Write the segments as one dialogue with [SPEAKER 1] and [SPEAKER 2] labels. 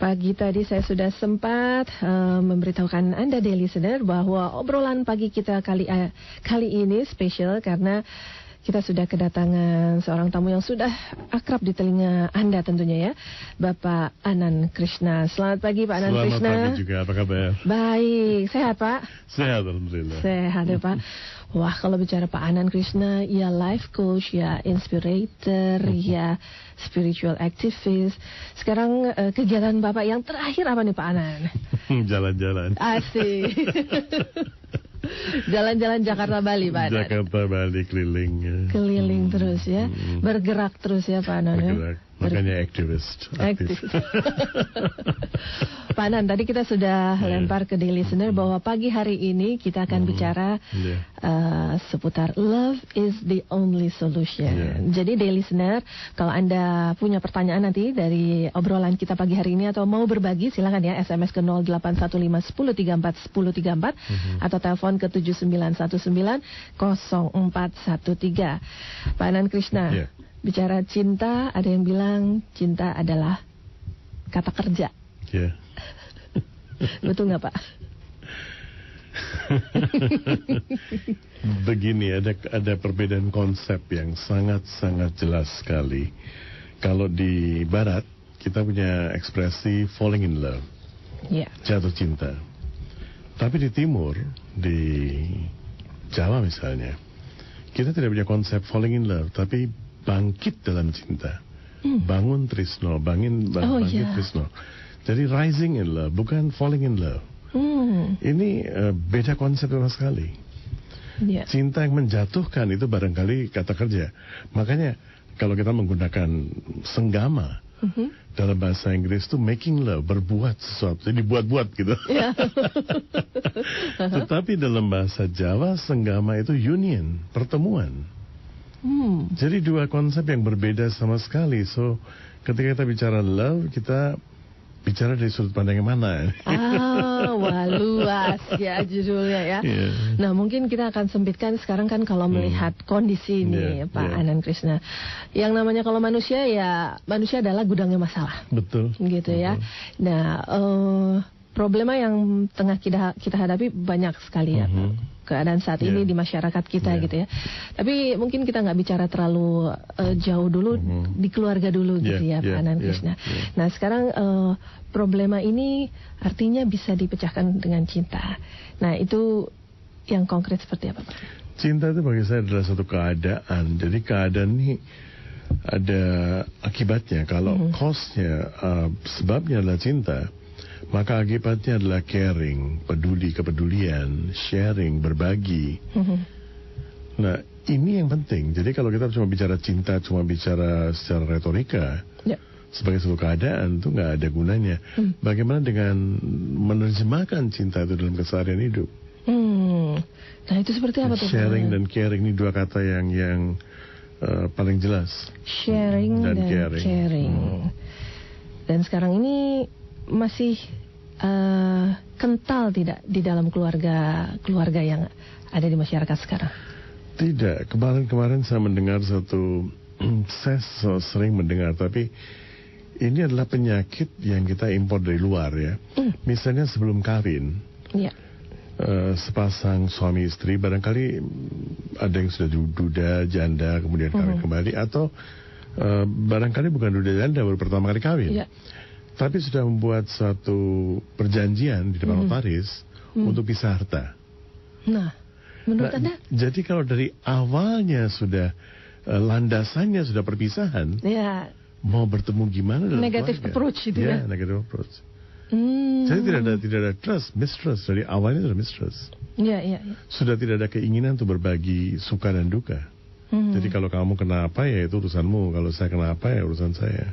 [SPEAKER 1] Pagi tadi saya sudah sempat memberitahukan Anda daily listener bahwa obrolan pagi kita kali ini spesial karena kita sudah kedatangan seorang tamu yang sudah akrab di telinga Anda tentunya ya, Bapak Anand Krishna. Selamat pagi Pak Anand Krishna.
[SPEAKER 2] Selamat pagi juga, apa kabar?
[SPEAKER 1] Baik, sehat Pak?
[SPEAKER 2] Sehat, alhamdulillah.
[SPEAKER 1] Sehat ya Pak. Wah, kalau bicara Pak Anand Krishna, ya life coach, ya inspirator, ya spiritual activist. Sekarang kegiatan Bapak yang terakhir apa nih Pak Anand?
[SPEAKER 2] Jalan-jalan.
[SPEAKER 1] Asik. Jalan-jalan Jakarta Bali Pak Anand.
[SPEAKER 2] Jakarta Bali keliling ya.
[SPEAKER 1] Keliling terus ya. Bergerak terus ya Pak Anand.
[SPEAKER 2] Bergerak. Makanya aktif.
[SPEAKER 1] Pak Anand, tadi kita sudah lempar ke daily listener bahwa pagi hari ini kita akan bicara seputar love is the only solution. Jadi daily listener, kalau Anda punya pertanyaan nanti dari obrolan kita pagi hari ini atau mau berbagi, silakan ya SMS ke 081510341034 atau telepon ke 79190413. Pak Anand Krishna, bicara cinta, ada yang bilang cinta adalah kata kerja.
[SPEAKER 2] Ya.
[SPEAKER 1] Betul nggak Pak?
[SPEAKER 2] Begini, ada perbedaan konsep yang sangat-sangat jelas sekali. Kalau di Barat, kita punya ekspresi falling in love, jatuh cinta. Tapi di Timur, di Jawa misalnya, kita tidak punya konsep falling in love, tapi bangkit dalam cinta. Bangun tresno, bangkit tresno. Jadi rising in love, bukan falling in love. Ini beda konsep sama sekali. Cinta yang menjatuhkan itu barangkali kata kerja. Makanya kalau kita menggunakan senggama dalam bahasa Inggris itu making love, berbuat sesuatu, jadi buat-buat gitu. Tetapi dalam bahasa Jawa senggama itu union, pertemuan. Jadi dua konsep yang berbeda sama sekali. So ketika kita bicara love, kita bicara dari sudut pandang yang mana?
[SPEAKER 1] Wah luas ya judulnya ya. Nah mungkin kita akan sempitkan sekarang kan kalau melihat kondisi ini Pak Anand Krishna. Yang namanya kalau manusia ya manusia adalah gudangnya masalah.
[SPEAKER 2] Betul.
[SPEAKER 1] Gitu ya. Nah problema yang tengah kita hadapi banyak sekali ya. Keadaan saat ini di masyarakat kita gitu ya. Tapi mungkin kita nggak bicara terlalu jauh dulu, di keluarga dulu gitu ya Pak Anand Krishna. Nah sekarang problema ini artinya bisa dipecahkan dengan cinta. Nah itu yang konkret seperti apa Pak?
[SPEAKER 2] Cinta itu bagi saya adalah satu keadaan. Jadi keadaan ini ada akibatnya. Kalau cause-nya, sebabnya adalah cinta, maka akibatnya adalah caring, peduli, kepedulian, sharing, berbagi. Nah, ini yang penting. Jadi kalau kita cuma bicara cinta, cuma bicara secara retorika, sebagai suatu keadaan, itu nggak ada gunanya. Bagaimana dengan menerjemahkan cinta itu dalam keseharian hidup?
[SPEAKER 1] Nah, itu seperti apa tuh?
[SPEAKER 2] Sharing dan caring ini dua kata yang paling jelas.
[SPEAKER 1] Sharing dan caring. Dan sekarang ini masih kental tidak di dalam keluarga yang ada di masyarakat sekarang?
[SPEAKER 2] Tidak. Kemarin saya mendengar saya sering mendengar, tapi ini adalah penyakit yang kita impor dari luar ya. Misalnya sebelum kawin, sepasang suami istri barangkali ada yang sudah duda, janda, kemudian kawin kembali, atau barangkali bukan duda janda baru pertama kali kawin. Tapi sudah membuat satu perjanjian di depan notaris untuk pisah harta.
[SPEAKER 1] Nah, menurut Anda?
[SPEAKER 2] Jadi kalau dari awalnya sudah landasannya sudah perpisahan, mau bertemu gimana dalam
[SPEAKER 1] negative
[SPEAKER 2] keluarga?
[SPEAKER 1] Approach itu ya?
[SPEAKER 2] Negative approach. Jadi tidak ada trust, mistrust. Dari awalnya sudah mistrust. Sudah tidak ada keinginan untuk berbagi suka dan duka. Jadi kalau kamu kena apa ya itu urusanmu, kalau saya kena apa ya urusan saya.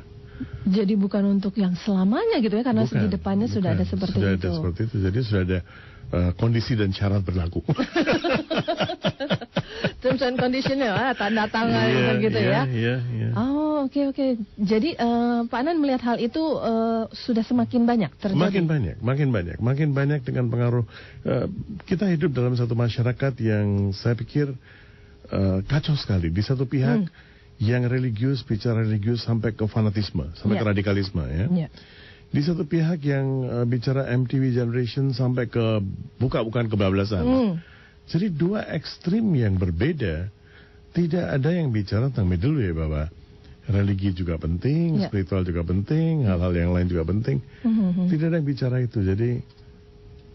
[SPEAKER 1] Jadi bukan untuk yang selamanya gitu ya, karena di depannya sudah ada seperti itu.
[SPEAKER 2] Sudah ada seperti itu, jadi sudah ada kondisi dan syarat berlaku.
[SPEAKER 1] Terms and conditionnya, tanda tangan gitu ya. Oh oke. Jadi Pak Anand melihat hal itu sudah semakin banyak terjadi. Makin banyak dengan pengaruh kita hidup dalam satu masyarakat yang saya pikir kacau sekali. Di satu pihak yang religius, bicara religius sampai ke fanatisme, sampai ke radikalisme ya.
[SPEAKER 2] Di satu pihak yang bicara MTV Generation sampai ke bukan kebablasan. Jadi dua ekstrim yang berbeda. Tidak ada yang bicara tentang middle way, Bapak. Religi juga penting, spiritual juga penting, hal-hal yang lain juga penting. Tidak ada yang bicara itu. Jadi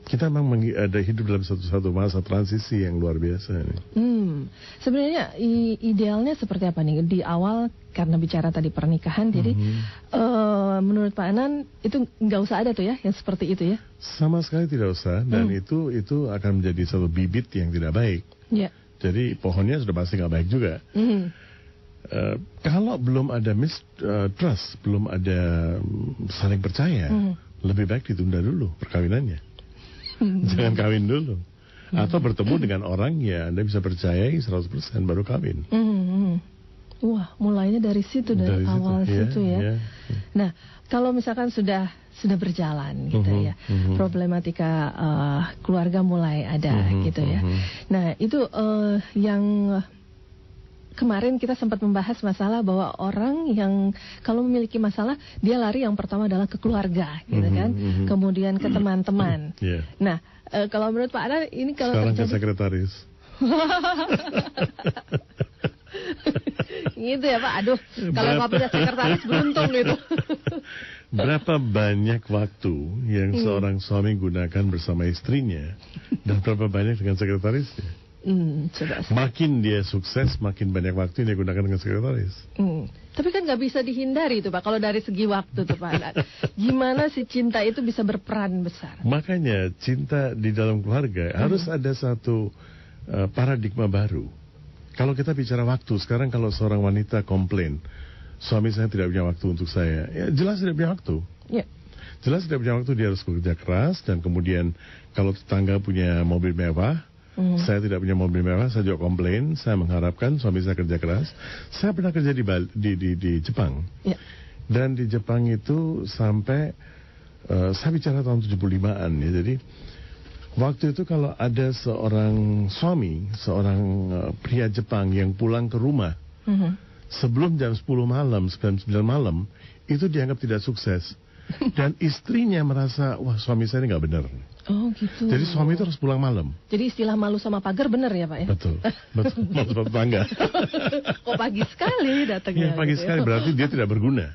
[SPEAKER 2] kita memang ada hidup dalam satu masa transisi yang luar biasa.
[SPEAKER 1] Sebenarnya idealnya seperti apa nih? Di awal karena bicara tadi pernikahan, jadi menurut Pak Anan itu nggak usah ada tuh ya yang seperti itu ya?
[SPEAKER 2] Sama sekali tidak usah, dan itu akan menjadi satu bibit yang tidak baik. Jadi pohonnya sudah pasti nggak baik juga. Kalau belum ada mistrust, belum ada saling percaya, lebih baik ditunda dulu perkawinannya. Jangan kawin dulu. Atau bertemu dengan orang ya Anda bisa percayai 100% baru kawin.
[SPEAKER 1] Wah, mulainya dari situ, dari awal situ ya. Nah, kalau misalkan sudah berjalan gitu ya, problematika keluarga mulai ada gitu ya. Nah, itu yang kemarin kita sempat membahas masalah bahwa orang yang kalau memiliki masalah dia lari yang pertama adalah ke keluarga gitu kan, kemudian ke teman-teman. Nah, kalau menurut Pak Ana ini kalau
[SPEAKER 2] sekarang terjadi... ke sekretaris.
[SPEAKER 1] Gitu ya Pak, aduh kalau Pak punya sekretaris beruntung gitu.
[SPEAKER 2] Berapa banyak waktu yang seorang suami gunakan bersama istrinya dan berapa banyak dengan sekretarisnya? Makin dia sukses, makin banyak waktu yang dia gunakan dengan sekretaris.
[SPEAKER 1] Tapi kan nggak bisa dihindari itu Pak, kalau dari segi waktu tuh Pak. Gimana si cinta itu bisa berperan besar?
[SPEAKER 2] Makanya cinta di dalam keluarga harus ada satu paradigma baru. Kalau kita bicara waktu, sekarang kalau seorang wanita komplain, suami saya tidak punya waktu untuk saya, ya jelas tidak punya waktu. Jelas tidak punya waktu, dia harus bekerja keras, dan kemudian kalau tetangga punya mobil mewah, saya tidak punya mobil mewah, saya juga komplain, saya mengharapkan suami saya kerja keras. Saya pernah kerja di Jepang. Dan di Jepang itu sampai, saya bicara tahun 75-an ya, jadi waktu itu kalau ada seorang suami, seorang pria Jepang yang pulang ke rumah sebelum jam 10 malam, 9 malam, itu dianggap tidak sukses. Dan istrinya merasa, wah suami saya ini nggak benar.
[SPEAKER 1] Oh gitu.
[SPEAKER 2] Jadi suami itu harus pulang malam.
[SPEAKER 1] Jadi istilah malu sama pagar benar ya Pak ya?
[SPEAKER 2] Betul, malu sama tetangga.
[SPEAKER 1] Kok pagi sekali datangnya?
[SPEAKER 2] Pagi sekali, berarti dia tidak berguna.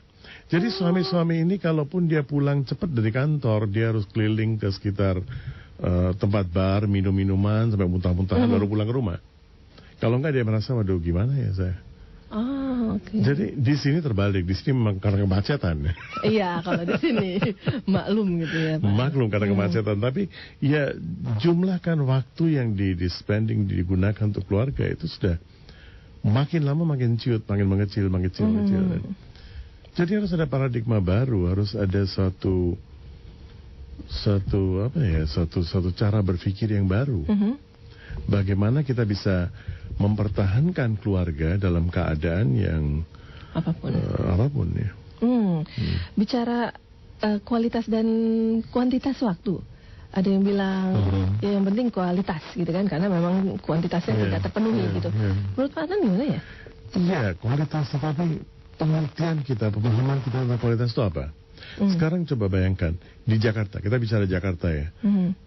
[SPEAKER 2] Jadi suami-suami ini kalaupun dia pulang cepat dari kantor, dia harus keliling ke sekitar tempat bar, minum-minuman, sampai muntah-muntahan, baru pulang ke rumah. Kalau enggak dia merasa, waduh gimana ya saya. Jadi di sini terbalik, di sini memang karena kemacetan.
[SPEAKER 1] Iya, kalau di sini maklum gitu ya Pak.
[SPEAKER 2] Maklum karena kemacetan, tapi ya jumlahkan waktu yang di-spending, digunakan untuk keluarga itu sudah makin lama makin ciut, makin mengecil. Jadi harus ada paradigma baru, harus ada satu cara berpikir yang baru. Bagaimana kita bisa mempertahankan keluarga dalam keadaan yang apapun ya.
[SPEAKER 1] Bicara kualitas dan kuantitas waktu, ada yang bilang ya yang penting kualitas gitu kan, karena memang kuantitasnya tidak terpenuhi gitu. Menurut Pak Anan gimana ya?
[SPEAKER 2] Iya, kualitas, tapi pengertian kita, pemahaman kita tentang kualitas itu apa? Sekarang coba bayangkan di Jakarta, kita bicara Jakarta ya,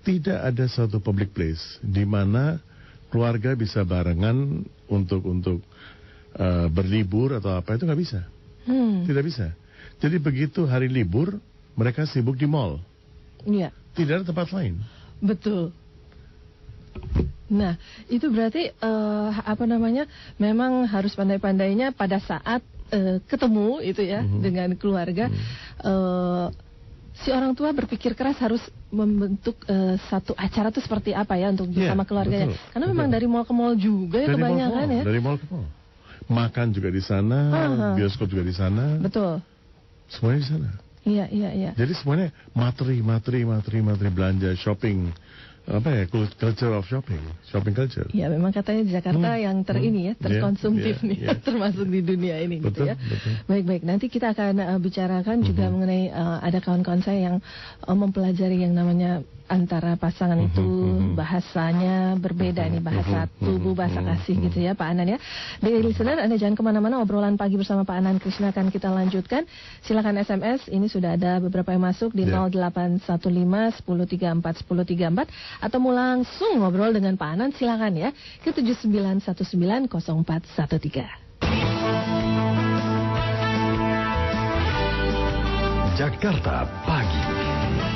[SPEAKER 2] tidak ada satu public place di mana keluarga bisa barengan untuk berlibur atau apa, itu nggak bisa, tidak bisa. Jadi begitu hari libur mereka sibuk di mall, tidak ada tempat lain.
[SPEAKER 1] Betul. Nah itu berarti memang harus pandai-pandainya pada saat ketemu itu ya dengan keluarga, si orang tua berpikir keras harus membentuk satu acara itu seperti apa ya untuk bersama keluarganya. Karena memang dari mall ke mall juga ya kebanyakan ya.
[SPEAKER 2] Dari mall ke mall. Makan juga di sana, bioskop juga di sana.
[SPEAKER 1] Betul.
[SPEAKER 2] Semuanya di sana.
[SPEAKER 1] Iya.
[SPEAKER 2] Jadi semuanya materi belanja, shopping. Culture of shopping culture.
[SPEAKER 1] Ya memang katanya di Jakarta yang terkonsumtif termasuk di dunia ini.
[SPEAKER 2] Betul,
[SPEAKER 1] gitu ya. Baik, nanti kita akan bicarakan juga mengenai ada kawan-kawan saya yang mempelajari yang namanya antara pasangan itu bahasanya berbeda nih, bahasa tubuh, bahasa kasih gitu ya Pak Anan ya. Dear listener, Anda jangan kemana-mana, obrolan pagi bersama Pak Anan Krishna akan kita lanjutkan. Silakan SMS, ini sudah ada beberapa yang masuk di 0815 1034 1034 atau mau langsung ngobrol dengan Pak Anan silakan ya ke 79190413.
[SPEAKER 3] Jakarta Pagi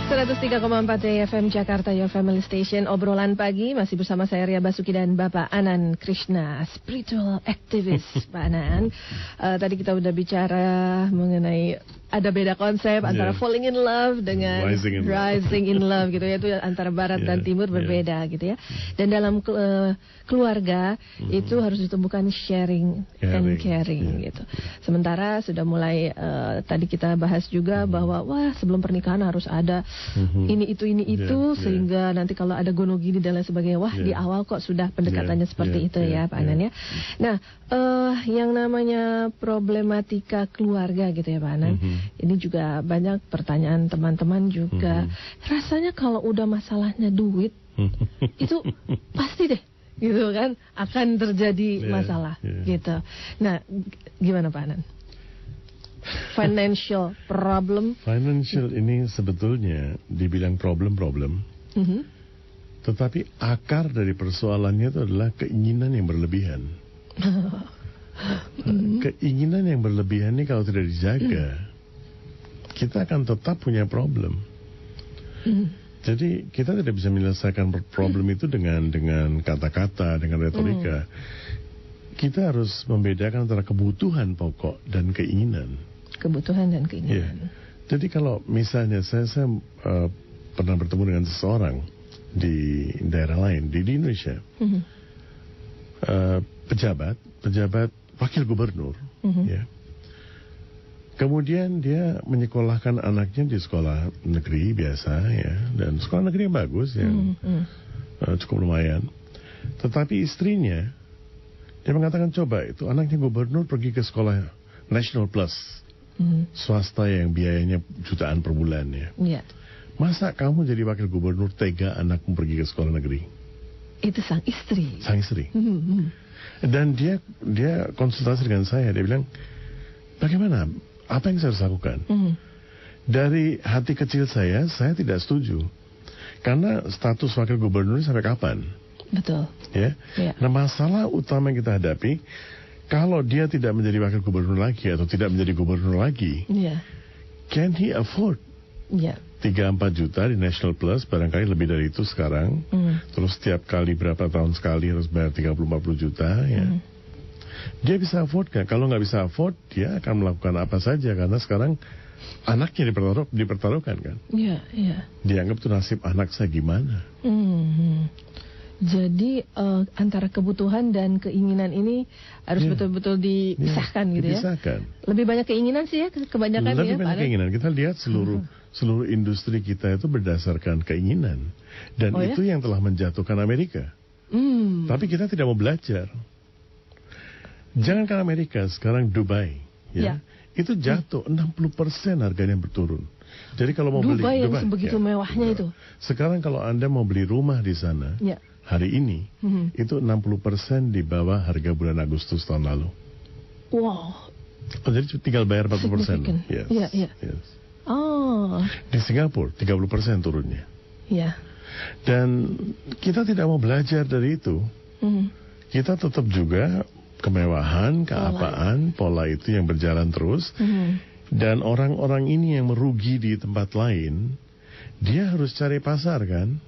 [SPEAKER 1] 103,4 FM Jakarta, Your Family Station. Obrolan pagi masih bersama saya Ria Basuki dan Bapak Anan Krishna, spiritual activist. Pak Anan, tadi kita udah bicara mengenai ada beda konsep antara falling in love dengan rising in love gitu ya, itu antara barat dan timur berbeda gitu ya. Dan dalam keluarga itu harus ditumbuhkan sharing and caring gitu. Sementara sudah mulai tadi kita bahas juga bahwa wah sebelum pernikahan harus ada ini itu sehingga nanti kalau ada gono gini dan lain sebagainya, wah di awal kok sudah pendekatannya seperti itu ya Pak Anan ya. Nah, yang namanya problematika keluarga gitu ya Pak Anan. Ini juga banyak pertanyaan teman-teman juga. Rasanya kalau udah masalahnya duit, itu pasti deh, gitu kan, akan terjadi masalah, gitu. Nah, gimana Pak Anan? Financial problem.
[SPEAKER 2] Financial ini sebetulnya dibilang problem, tetapi akar dari persoalannya itu adalah keinginan yang berlebihan. Keinginan yang berlebihan ini kalau tidak dijaga, kita akan tetap punya problem. Jadi kita tidak bisa menyelesaikan problem itu dengan kata-kata, dengan retorika. Kita harus membedakan antara kebutuhan pokok dan keinginan.
[SPEAKER 1] Kebutuhan dan keinginan.
[SPEAKER 2] Jadi kalau misalnya saya pernah bertemu dengan seseorang di daerah lain di Indonesia, pejabat wakil gubernur, ya. Kemudian dia menyekolahkan anaknya di sekolah negeri biasa ya, dan sekolah negeri yang bagus yang cukup lumayan. Tetapi istrinya, dia mengatakan coba itu anaknya gubernur pergi ke sekolah National Plus, swasta yang biayanya jutaan per bulan ya. Masa kamu jadi wakil gubernur tega anakmu pergi ke sekolah negeri?
[SPEAKER 1] Itu sang istri.
[SPEAKER 2] Sang istri. Dan dia konsultasi dengan saya, dia bilang, bagaimana? Apa yang saya harus lakukan? Dari hati kecil saya tidak setuju. Karena status wakil gubernur sampai kapan?
[SPEAKER 1] Betul.
[SPEAKER 2] Ya. Nah, masalah utama yang kita hadapi, kalau dia tidak menjadi wakil gubernur lagi atau tidak menjadi gubernur lagi, can he afford 3-4 juta di National Plus, barangkali lebih dari itu sekarang. Terus setiap kali berapa tahun sekali harus bayar 30-40 juta ya. Dia bisa afford kan? Kalau nggak bisa afford, dia akan melakukan apa saja karena sekarang anaknya dipertaruhkan kan? Dianggap tuh nasib anak saya gimana?
[SPEAKER 1] Jadi antara kebutuhan dan keinginan ini harus betul-betul dipisahkan gitu ya?
[SPEAKER 2] Dipisahkan.
[SPEAKER 1] Lebih banyak keinginan sih ya, kebanyakan ya.
[SPEAKER 2] Lebih banyak keinginan. Kita lihat seluruh industri kita itu berdasarkan keinginan, dan itu yang telah menjatuhkan Amerika. Tapi kita tidak mau belajar. Jangankan Amerika, sekarang Dubai, itu jatuh 60% harganya berturun. Jadi kalau mau
[SPEAKER 1] Dubai
[SPEAKER 2] beli
[SPEAKER 1] yang sebegitu mewahnya itu.
[SPEAKER 2] Sekarang kalau Anda mau beli rumah di sana, hari ini itu 60% di bawah harga bulan Agustus tahun lalu.
[SPEAKER 1] Wow.
[SPEAKER 2] Jadi tinggal bayar 40%. Yes.
[SPEAKER 1] Oh.
[SPEAKER 2] Di Singapura 30% turunnya. Dan kita tidak mau belajar dari itu. Kita tetap juga kemewahan, keapaan, pola itu yang berjalan terus. Dan orang-orang ini yang merugi di tempat lain, dia harus cari pasar kan?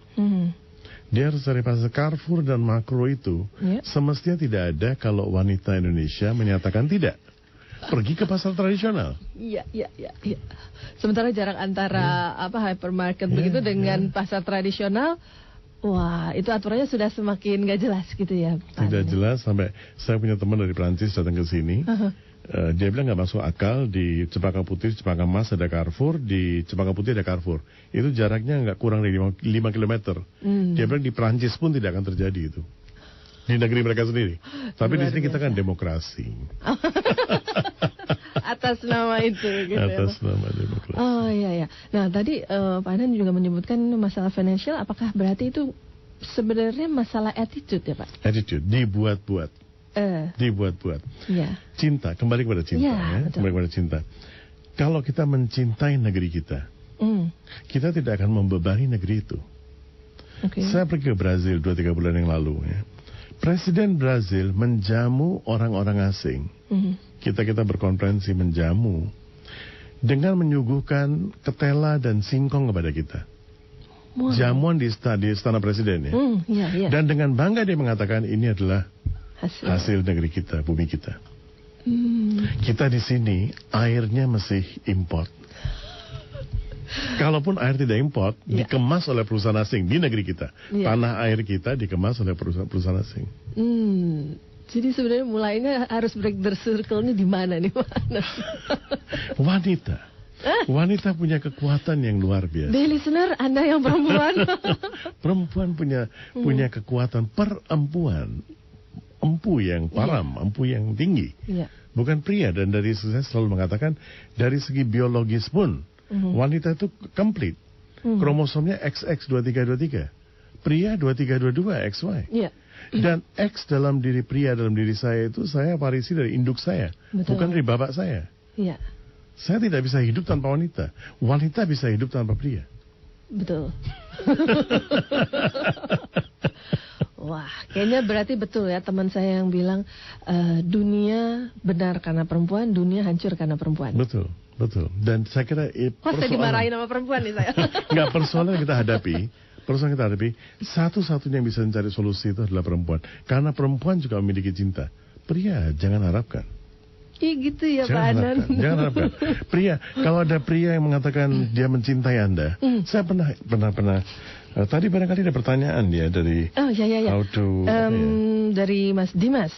[SPEAKER 2] Dia harus cari pasar. Carrefour dan Makro itu semestinya tidak ada kalau wanita Indonesia menyatakan tidak. Pergi ke pasar tradisional.
[SPEAKER 1] Iya. Sementara jarak antara hypermarket begitu dengan pasar tradisional, wah, itu aturannya sudah semakin gak jelas gitu ya Pak.
[SPEAKER 2] Tidak jelas, sampai saya punya teman dari Prancis datang ke sini. Dia bilang nggak masuk akal, di Cempaka Putih, Cempaka Mas ada Carrefour, di Cempaka Putih ada Carrefour. Itu jaraknya nggak kurang dari 5 km. Dia bilang di Prancis pun tidak akan terjadi itu. Di negeri mereka sendiri. Tapi di sini kita kan demokrasi.
[SPEAKER 1] Atas nama itu gitu.
[SPEAKER 2] Atas nama demokrasi.
[SPEAKER 1] Oh iya. Nah tadi Pak Adnan juga menyebutkan masalah financial. Apakah berarti itu sebenarnya masalah attitude ya Pak?
[SPEAKER 2] Attitude, dibuat-buat. Dibuat-buat.
[SPEAKER 1] Ya.
[SPEAKER 2] Cinta, kembali kepada cinta ya. Kembali kepada cinta. Kalau kita mencintai negeri kita, kita tidak akan membebani negeri itu. Saya pergi ke Brazil 2-3 bulan yang lalu ya. Presiden Brazil menjamu orang-orang asing. Kita berkonferensi menjamu dengan menyuguhkan ketela dan singkong kepada kita. Wow. Jamuan di istana presiden ya.
[SPEAKER 1] Yeah.
[SPEAKER 2] Dan dengan bangga dia mengatakan ini adalah hasil negeri kita, bumi kita. Kita di sini airnya masih import. Kalaupun air tidak import, dikemas oleh perusahaan asing di negeri kita. Tanah air kita dikemas oleh perusahaan asing.
[SPEAKER 1] Jadi sebenarnya mulainya harus break the circle-nya di mana nih Pak?
[SPEAKER 2] Wanita punya kekuatan yang luar biasa.
[SPEAKER 1] Dear listener, Anda yang perempuan.
[SPEAKER 2] Perempuan punya kekuatan perempuan. Empu yang param, empu yang tinggi. Bukan pria. Dan dari saya selalu mengatakan, dari segi biologis pun, wanita itu komplit. Kromosomnya XX2323. Pria 2322 XY. Dan X dalam diri pria, dalam diri saya itu saya warisi dari induk saya. Bukan dari bapak saya. Saya tidak bisa hidup tanpa wanita. Wanita bisa hidup tanpa pria.
[SPEAKER 1] Betul. Wah, kayaknya berarti betul ya teman saya yang bilang dunia benar karena perempuan, dunia hancur karena perempuan.
[SPEAKER 2] Betul. Dan saya kira
[SPEAKER 1] saya dimarahin sama perempuan nih saya.
[SPEAKER 2] Enggak, persoalan yang kita hadapi, satu-satunya yang bisa mencari solusi itu adalah perempuan. Karena perempuan juga memiliki cinta. Pria jangan harapkan.
[SPEAKER 1] Gitu ya Pak Adnan.
[SPEAKER 2] Jangan harapkan. Pria, kalau ada pria yang mengatakan dia mencintai Anda, saya pernah. Tadi barangkali ada pertanyaan dia dari. How to.
[SPEAKER 1] Dari Mas Dimas.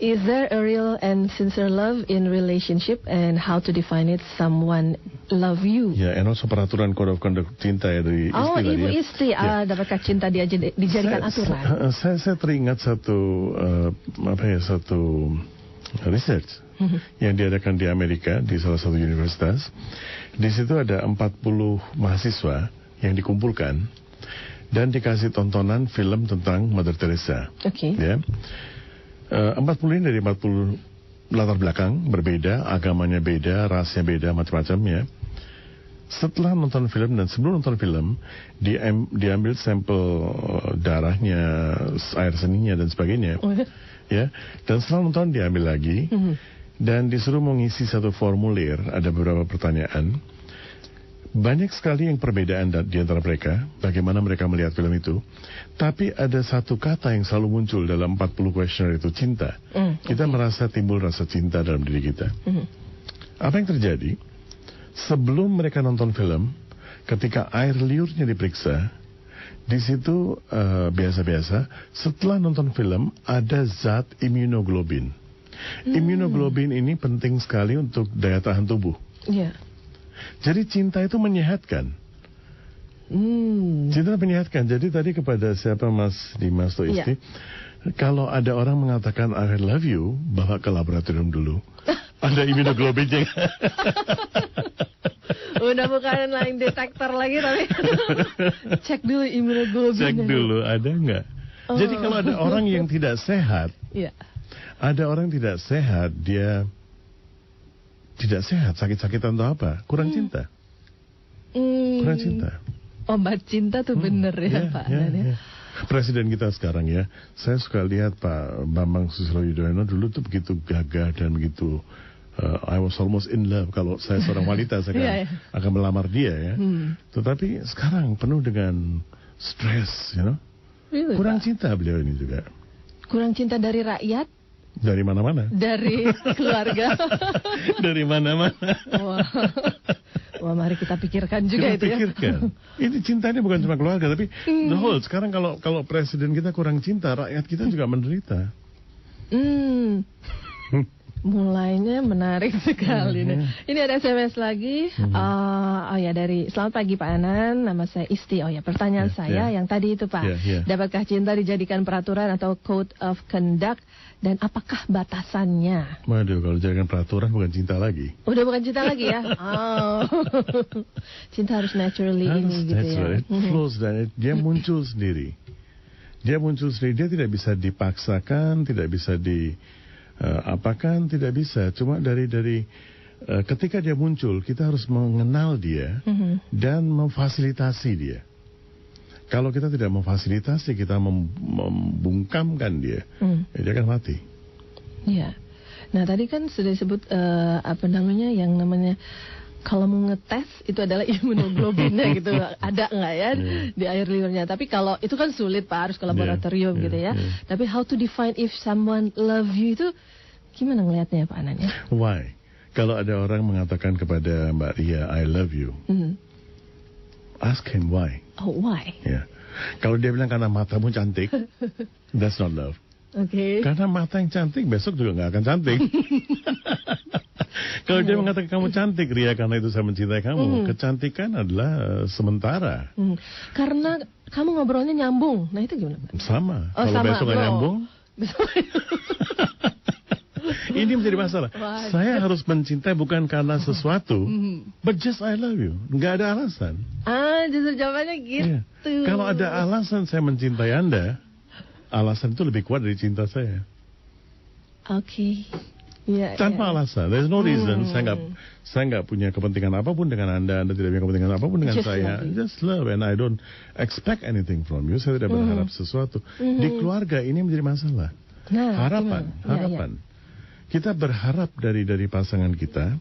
[SPEAKER 1] Is there a real and sincere love in relationship and how to define it? Someone love you.
[SPEAKER 2] Ya, and also peraturan code of conduct cinta ya dari istri.
[SPEAKER 1] Ibu istri. Dapatkah cinta dijadikan aturan?
[SPEAKER 2] Saya teringat satu research yang diadakan di Amerika di salah satu universitas. Di situ ada 40 mahasiswa yang dikumpulkan dan dikasih tontonan film tentang Mother Teresa. Ya. 40 ini dari 40 latar belakang berbeda, agamanya beda, rasnya beda, macam-macam ya. Setelah nonton film dan sebelum nonton film, diambil sampel darahnya, air seninya dan sebagainya. Ya. Dan setelah nonton diambil lagi dan disuruh mengisi satu formulir, ada beberapa pertanyaan. Banyak sekali yang perbedaan di antara mereka, bagaimana mereka melihat film itu. Tapi ada satu kata yang selalu muncul dalam 40 questionnaire itu, cinta. Kita merasa timbul rasa cinta dalam diri kita. Apa yang terjadi? Sebelum mereka nonton film, ketika air liurnya diperiksa, di situ biasa-biasa, setelah nonton film ada zat immunoglobin. Immunoglobin ini penting sekali untuk daya tahan tubuh. Jadi cinta itu menyehatkan. Cinta menyehatkan. Jadi tadi kepada siapa Mas Dimas atau istri, kalau ada orang mengatakan I love you, bawa ke laboratorium dulu. Ada immunoglobinnya.
[SPEAKER 1] Udah bukan lain detektor lagi tapi cek dulu immunoglobinnya.
[SPEAKER 2] Cek dulu ada nggak? Jadi kalau ada orang yang tidak sehat, ada orang yang tidak sehat, dia tidak sehat, sakit-sakitan atau apa, kurang cinta. Kurang cinta.
[SPEAKER 1] Obat cinta tuh bener ya Pak.
[SPEAKER 2] Presiden kita sekarang ya, saya suka lihat Pak Bambang Susilo Yudhoyono dulu tuh begitu gagah dan begitu I was almost in love. Kalau saya seorang wanita saya akan melamar dia ya. Tetapi sekarang penuh dengan stres,
[SPEAKER 1] Really,
[SPEAKER 2] kurang
[SPEAKER 1] Pak?
[SPEAKER 2] Cinta beliau ini juga.
[SPEAKER 1] Kurang cinta dari rakyat?
[SPEAKER 2] Dari mana-mana.
[SPEAKER 1] Dari keluarga.
[SPEAKER 2] Dari mana-mana.
[SPEAKER 1] Wah, mari kita pikirkan juga itu
[SPEAKER 2] pikirkan. Ini cintanya bukan cuma keluarga, tapi the whole. Sekarang kalau presiden kita kurang cinta, rakyat kita juga menderita.
[SPEAKER 1] Mulainya menarik sekali. Ini ada SMS lagi. Dari selamat pagi Pak Anan, nama saya Isti. Pertanyaan saya yang tadi itu Pak. Dapatkah cinta dijadikan peraturan atau code of conduct dan apakah batasannya?
[SPEAKER 2] Waduh, kalau jadikan peraturan bukan cinta lagi.
[SPEAKER 1] Udah bukan cinta lagi ya? Cinta harus naturally gitu ya.
[SPEAKER 2] It flows dan dia muncul sendiri. Dia tidak bisa dipaksakan, tidak bisa apakan, tidak bisa. Cuma dari ketika dia muncul, kita harus mengenal dia dan memfasilitasi dia. Kalau kita tidak memfasilitasi, kita membungkamkan dia, dia akan mati.
[SPEAKER 1] Iya. Nah tadi kan sudah disebut yang namanya kalau mau ngetes itu adalah imunoglobinnya gitu, ada nggak ya di air liurnya. Tapi kalau itu kan sulit Pak, harus ke laboratorium gitu ya. Tapi how to define if someone love you itu gimana ngelihatnya Pak Anan ya?
[SPEAKER 2] Why? Kalau ada orang mengatakan kepada Mbak Ria, I love you, ask him why.
[SPEAKER 1] Oh, why?
[SPEAKER 2] Ya. Kalau dia bilang karena matamu cantik, that's not love.
[SPEAKER 1] Oke.
[SPEAKER 2] Karena mata yang cantik besok juga nggak akan cantik. Kalau dia mengatakan kamu cantik Ria karena itu saya mencintai kamu, kecantikan adalah sementara.
[SPEAKER 1] Karena kamu ngobrolnya nyambung, nah itu gimana?
[SPEAKER 2] Sama. Kalau besok nggak nyambung, ini menjadi masalah. Saya harus mencintai bukan karena sesuatu, but just I love you. Nggak ada alasan.
[SPEAKER 1] Justru jawabannya gitu.
[SPEAKER 2] Kalau ada alasan saya mencintai Anda, alasan itu lebih kuat dari cinta saya.
[SPEAKER 1] Oke.
[SPEAKER 2] Tanpa alasan, there's no reason. Saya nggak punya kepentingan apapun dengan Anda tidak punya kepentingan apapun dengan saya. Just love and I don't expect anything from you. Saya tidak berharap sesuatu. Di keluarga ini menjadi masalah. Harapan. Kita berharap dari pasangan kita,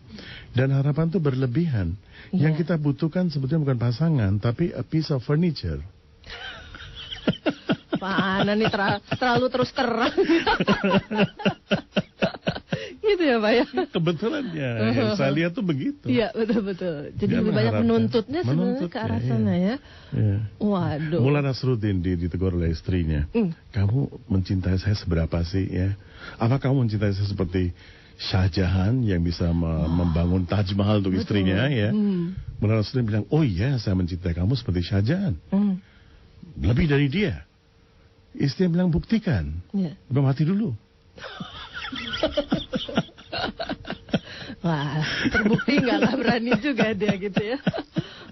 [SPEAKER 2] dan harapan itu berlebihan. Yang kita butuhkan sebetulnya bukan pasangan, tapi a piece of furniture.
[SPEAKER 1] Pak Anan ini terlalu terus terang. Gitu ya Pak ya?
[SPEAKER 2] Kebetulan ya, saya lihat tuh begitu.
[SPEAKER 1] Iya betul. Jadi lebih banyak menuntutnya sebenarnya ke arah sana ya. Waduh.
[SPEAKER 2] Mulai Nasruddin ditegur oleh istrinya. Kamu mencintai saya seberapa sih ya? Apa kamu mencintai saya seperti Shah Jahan yang bisa membangun Taj Mahal untuk istrinya ya? Mulai Nasruddin bilang, oh iya saya mencintai kamu seperti Shah Jahan. Lebih dari dia. Istri bilang buktikan. Belum mati dulu.
[SPEAKER 1] Wah, terbukti nggak berani juga dia gitu ya.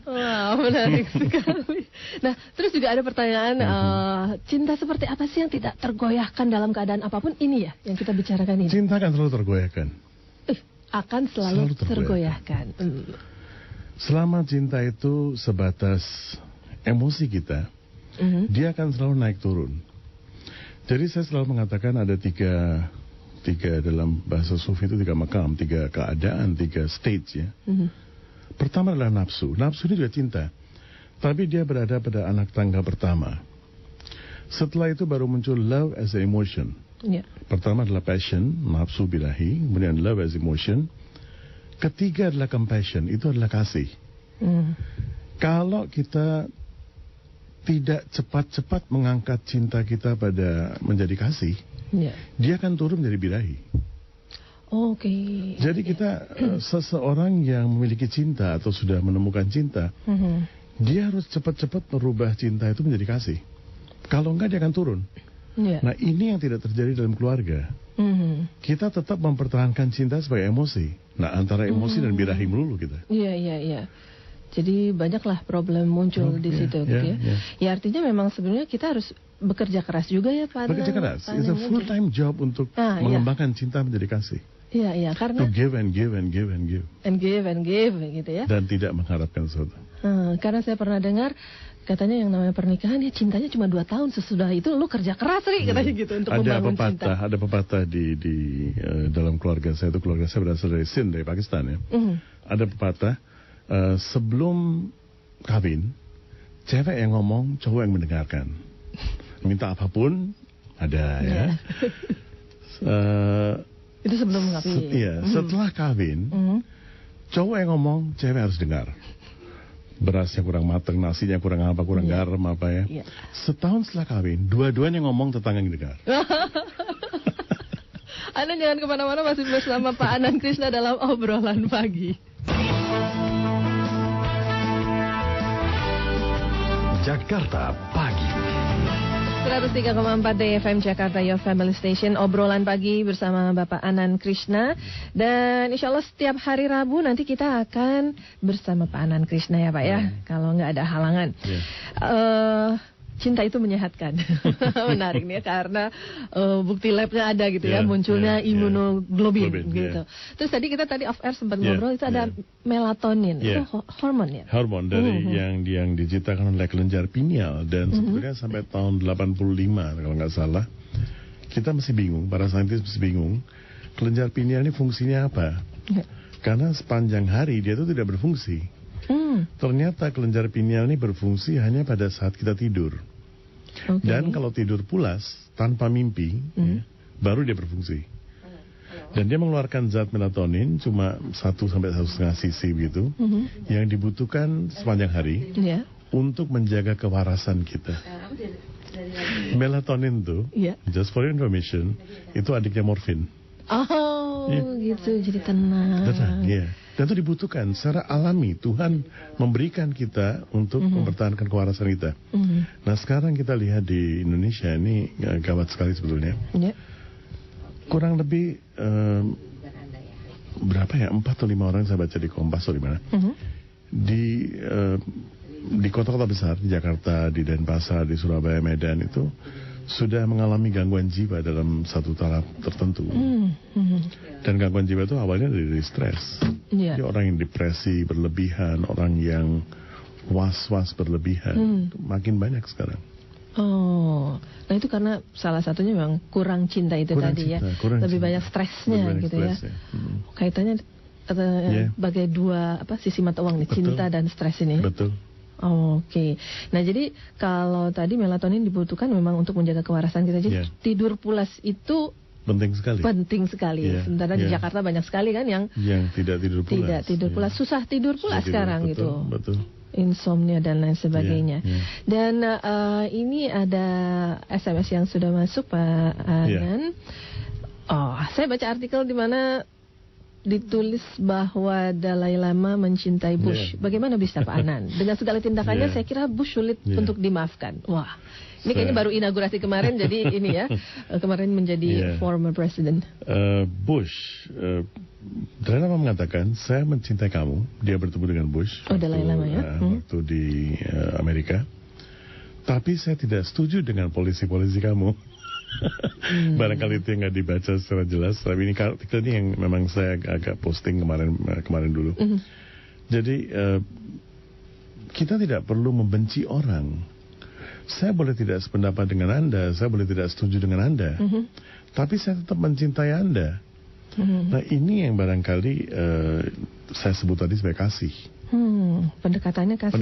[SPEAKER 1] Wah, menarik sekali. Nah, terus juga ada pertanyaan, cinta seperti apa sih yang tidak tergoyahkan dalam keadaan apapun ini ya, yang kita bicarakan ini?
[SPEAKER 2] Cinta akan selalu tergoyahkan.
[SPEAKER 1] Akan selalu tergoyahkan.
[SPEAKER 2] Selama cinta itu sebatas emosi kita, dia akan selalu naik turun. Jadi saya selalu mengatakan ada tiga dalam bahasa sufi itu 3 makam, 3 keadaan, 3 stage ya. Pertama adalah nafsu. Nafsu ini juga cinta, tapi dia berada pada anak tangga pertama. Setelah itu baru muncul love as an emotion. Pertama adalah passion, nafsu birahi, kemudian love as emotion. Ketiga adalah compassion, itu adalah kasih. Kalau kita tidak cepat-cepat mengangkat cinta kita pada menjadi kasih, dia akan turun menjadi birahi. Jadi kita seseorang yang memiliki cinta atau sudah menemukan cinta, dia harus cepat-cepat merubah cinta itu menjadi kasih. Kalau enggak dia akan turun. Nah ini yang tidak terjadi dalam keluarga. Kita tetap mempertahankan cinta sebagai emosi. Nah antara emosi dan birahi melulu kita.
[SPEAKER 1] Iya. Jadi banyaklah problem muncul di situ gitu ya. Ya artinya memang sebenarnya kita harus bekerja keras juga ya Pak.
[SPEAKER 2] Bekerja keras. It's a full time job untuk mengembangkan cinta menjadi kasih.
[SPEAKER 1] Iya, karena
[SPEAKER 2] to give and give and give and give.
[SPEAKER 1] And give gitu ya.
[SPEAKER 2] Dan tidak mengharapkan sesuatu.
[SPEAKER 1] Karena saya pernah dengar katanya yang namanya pernikahan ya cintanya cuma 2 tahun, sesudah itu lu kerja keras katanya gitu untuk membangun cinta.
[SPEAKER 2] Ada pepatah di dalam keluarga saya, itu keluarga saya berasal dari Sindh, dari Pakistan ya. Ada pepatah, sebelum kawin cewek yang ngomong, cowok yang mendengarkan. Minta apapun ada ya.
[SPEAKER 1] Itu sebelum kawin.
[SPEAKER 2] Setelah kawin, cowok yang ngomong, cewek harus dengar. Berasnya kurang mateng, nasinya kurang apa, kurang garam apa ya. Setahun setelah kawin, dua-duanya ngomong, tetangga yang dengar.
[SPEAKER 1] Anda jangan kemana-mana, masih bersama Pak Anand Krishna dalam Obrolan Pagi.
[SPEAKER 3] Jakarta Pagi.
[SPEAKER 1] 103,4 DFM Jakarta, Your Family Station. Obrolan Pagi bersama Bapak Anand Krishna. Dan insya Allah setiap hari Rabu nanti kita akan bersama Pak Anand Krishna ya Pak ya, kalau nggak ada halangan. Cinta itu menyehatkan. Menarik nih ya, karena bukti labnya ada gitu ya, munculnya imunoglobin gitu. Terus tadi kita off air sempat ngobrol, itu ada melatonin, itu hormon ya?
[SPEAKER 2] Hormon dari yang diciptakan oleh kelenjar pineal, dan sebetulnya sampai tahun 85 kalau nggak salah, kita masih bingung, para saintis masih bingung, kelenjar pineal ini fungsinya apa? Karena sepanjang hari dia itu tidak berfungsi. Ternyata kelenjar pineal ini berfungsi hanya pada saat kita tidur. Dan kalau tidur pulas tanpa mimpi, baru dia berfungsi. Dan dia mengeluarkan zat melatonin cuma 1-1,5 cc gitu, yang dibutuhkan sepanjang hari untuk menjaga kewarasan kita. Melatonin tuh, just for your information, itu adiknya morfin.
[SPEAKER 1] Oh, gitu, jadi tenang.
[SPEAKER 2] Tenang, Dan itu dibutuhkan secara alami. Tuhan memberikan kita untuk mempertahankan kewarasan kita. Nah, sekarang kita lihat di Indonesia ini gawat sekali sebetulnya. Kurang lebih berapa ya? 4 atau 5 orang saya baca di Kompas atau di mana? Di kota-kota besar, di Jakarta, di Denpasar, di Surabaya, Medan itu sudah mengalami gangguan jiwa dalam satu tahap tertentu. Dan gangguan jiwa itu awalnya dari stres. Jadi orang yang depresi berlebihan, orang yang was-was berlebihan, makin banyak sekarang.
[SPEAKER 1] Oh, nah itu karena salah satunya memang kurang cinta itu tadi ya. Lebih banyak stresnya gitu ya. Kaitannya bagai dua sisi mata uang nih, cinta dan stres ini.
[SPEAKER 2] Betul.
[SPEAKER 1] Oke. Nah, jadi kalau tadi melatonin dibutuhkan memang untuk menjaga kewarasan kita. Jadi tidur pulas itu
[SPEAKER 2] penting sekali.
[SPEAKER 1] Sementara di Jakarta banyak sekali kan yang
[SPEAKER 2] tidak tidur pulas.
[SPEAKER 1] Tidak tidur pulas, susah tidur pulas sekarang gitu.
[SPEAKER 2] Betul.
[SPEAKER 1] Insomnia dan lain sebagainya. Dan ini ada SMS yang sudah masuk Pak Anand. Saya baca artikel di mana ditulis bahwa Dalai Lama mencintai Bush. Bagaimana bisa Pak Anand? Dengan segala tindakannya saya kira Bush sulit untuk dimaafkan. Wah, ini kayaknya baru inaugurasi kemarin, jadi ini ya, kemarin menjadi former president.
[SPEAKER 2] Bush, Dalai Lama mengatakan, saya mencintai kamu. Dia bertemu dengan Bush.
[SPEAKER 1] Dalai Lama ya?
[SPEAKER 2] Waktu di Amerika. Tapi saya tidak setuju dengan polisi-polisi kamu. Barangkali itu yang nggak dibaca secara jelas. Tapi ini artikel ini yang memang saya agak posting kemarin dulu. Jadi kita tidak perlu membenci orang. Saya boleh tidak sependapat dengan Anda, saya boleh tidak setuju dengan Anda, tapi saya tetap mencintai Anda. Nah, ini yang barangkali saya sebut tadi sebagai kasih.
[SPEAKER 1] Pendekatannya kasih.